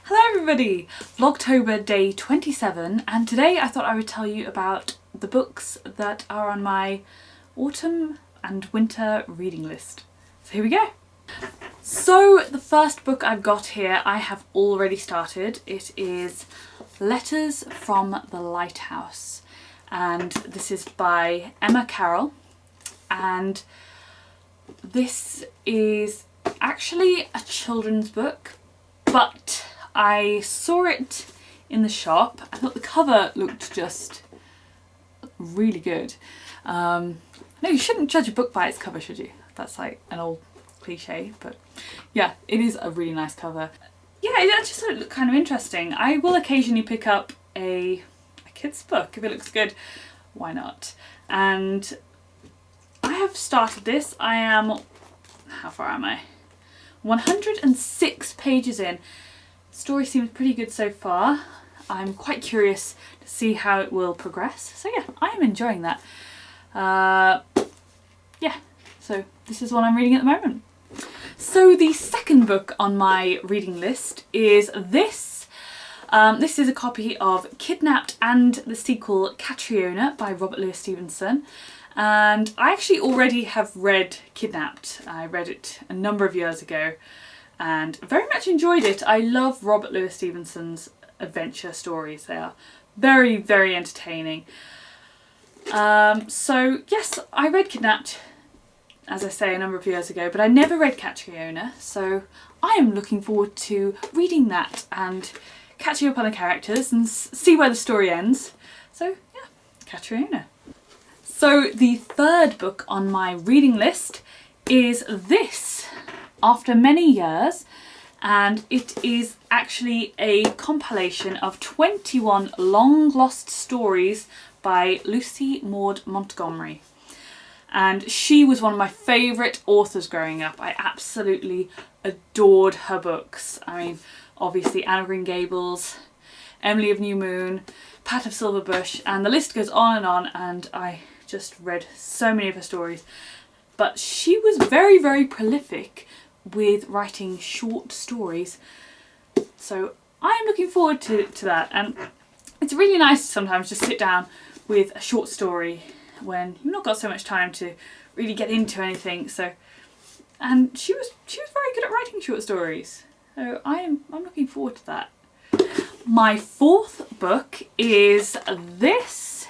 Hello everybody! Vlogtober day 27, and today I thought I would tell you about the books that are on my autumn and winter reading list. So here we go. So the first book I've got here I have already started. It is Letters from the Lighthouse, and this is by Emma Carroll, and this is actually a children's book, but I saw it in the shop. I thought the cover looked just really good. No, you shouldn't judge a book by its cover, should you? That's like an old cliche, but yeah, it is a really nice cover. Yeah, it just looked kind of interesting. I will occasionally pick up a kid's book if it looks good. Why not? And I have started this. I am, how far am I? 106 pages in. Story seems pretty good so far. I'm quite curious to see how it will progress. So yeah, I am enjoying that. Yeah, so this is what I'm reading at the moment. So the second book on my reading list is this. This is a copy of Kidnapped and the sequel Catriona by Robert Louis Stevenson. And I actually already have read Kidnapped. I read it a number of years ago and very much enjoyed it. I love Robert Louis Stevenson's adventure stories. They are very, very entertaining. So yes, I read Kidnapped, as I say, a number of years ago, but I never read Catriona, so I am looking forward to reading that and catching up on the characters and see where the story ends. So yeah, Catriona. So the third book on my reading list is this, After Many Years, and it is actually a compilation of 21 long lost stories by Lucy Maud Montgomery. And she was one of my favourite authors growing up. I absolutely adored her books. I mean, obviously Anne of Green Gables, Emily of New Moon, Pat of Silverbush, and the list goes on, and I just read so many of her stories. But she was very, very prolific with writing short stories. So I am looking forward to that. And it's really nice to sometimes just sit down with a short story when you've not got so much time to really get into anything. So, and she was very good at writing short stories. So I'm looking forward to that. My fourth book is this.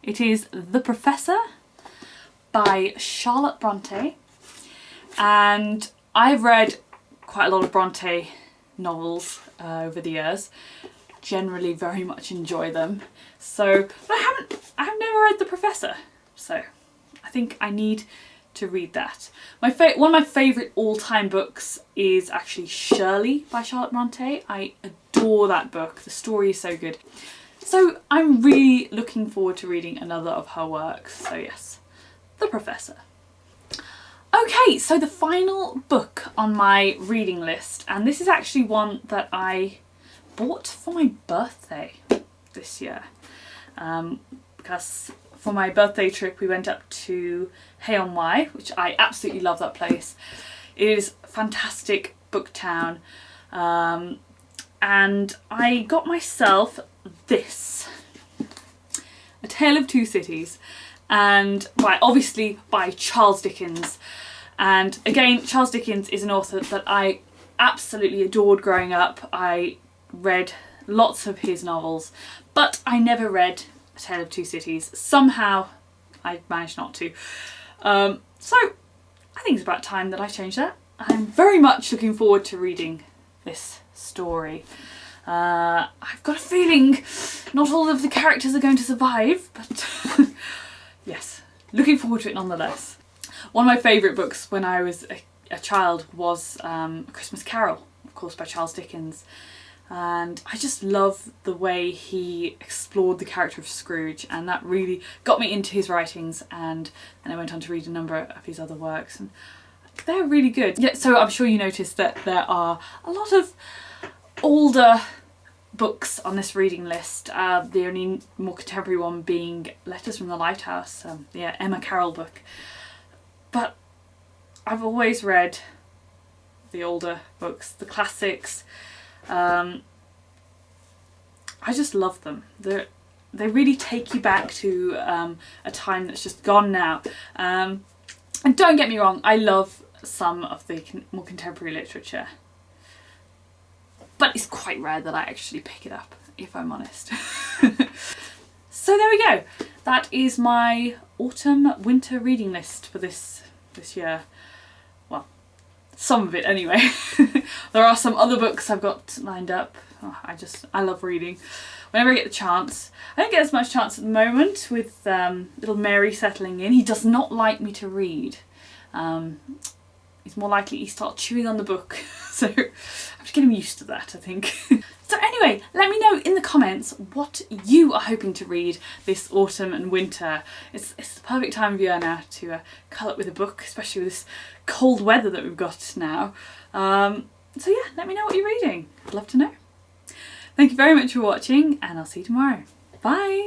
It is The Professor by Charlotte Bronte, and I've read quite a lot of Bronte novels over the years. Generally very much enjoy them. So, but I have never read The Professor, so I think I need to read that. One of my favourite all-time books is actually Shirley by Charlotte Bronte. I adore that book. The story is so good. So I'm really looking forward to reading another of her works. So yes, The Professor. Okay, so the final book on my reading list, and this is actually one that I bought for my birthday this year. Because for my birthday trip we went up to Hay-on-Wye, which I absolutely love that place. It is a fantastic book town. And I got myself this, A Tale of Two Cities, and obviously by Charles Dickens. And again, Charles Dickens is an author that I absolutely adored growing up. I read lots of his novels, but I never read A Tale of Two Cities. Somehow I managed not to. So I think it's about time that I changed that. I'm very much looking forward to reading this story. I've got a feeling not all of the characters are going to survive, but yes, looking forward to it nonetheless. One of my favourite books when I was a child was A Christmas Carol, of course, by Charles Dickens. And I just love the way he explored the character of Scrooge, and that really got me into his writings, and then I went on to read a number of his other works, and they're really good. Yeah, so I'm sure you noticed that there are a lot of older books on this reading list, the only more contemporary one being Letters from the Lighthouse, yeah, Emma Carroll book. But I've always read the older books, the classics, I just love them. They really take you back to a time that's just gone now. And don't get me wrong, I love some of the more contemporary literature, but it's quite rare that I actually pick it up, if I'm honest. So there we go. That is my autumn-winter reading list for this year. Well, some of it anyway. There are some other books I've got lined up. Oh, I love reading. Whenever I get the chance. I don't get as much chance at the moment with little Mary settling in. He does not like me to read. He's more likely he starts chewing on the book. So I'm just getting used to that, I think. So anyway, let me know in the comments what you are hoping to read this autumn and winter. It's the perfect time of year now to cuddle up with a book, especially with this cold weather that we've got now. So yeah, let me know what you're reading. I'd love to know. Thank you very much for watching, and I'll see you tomorrow. Bye!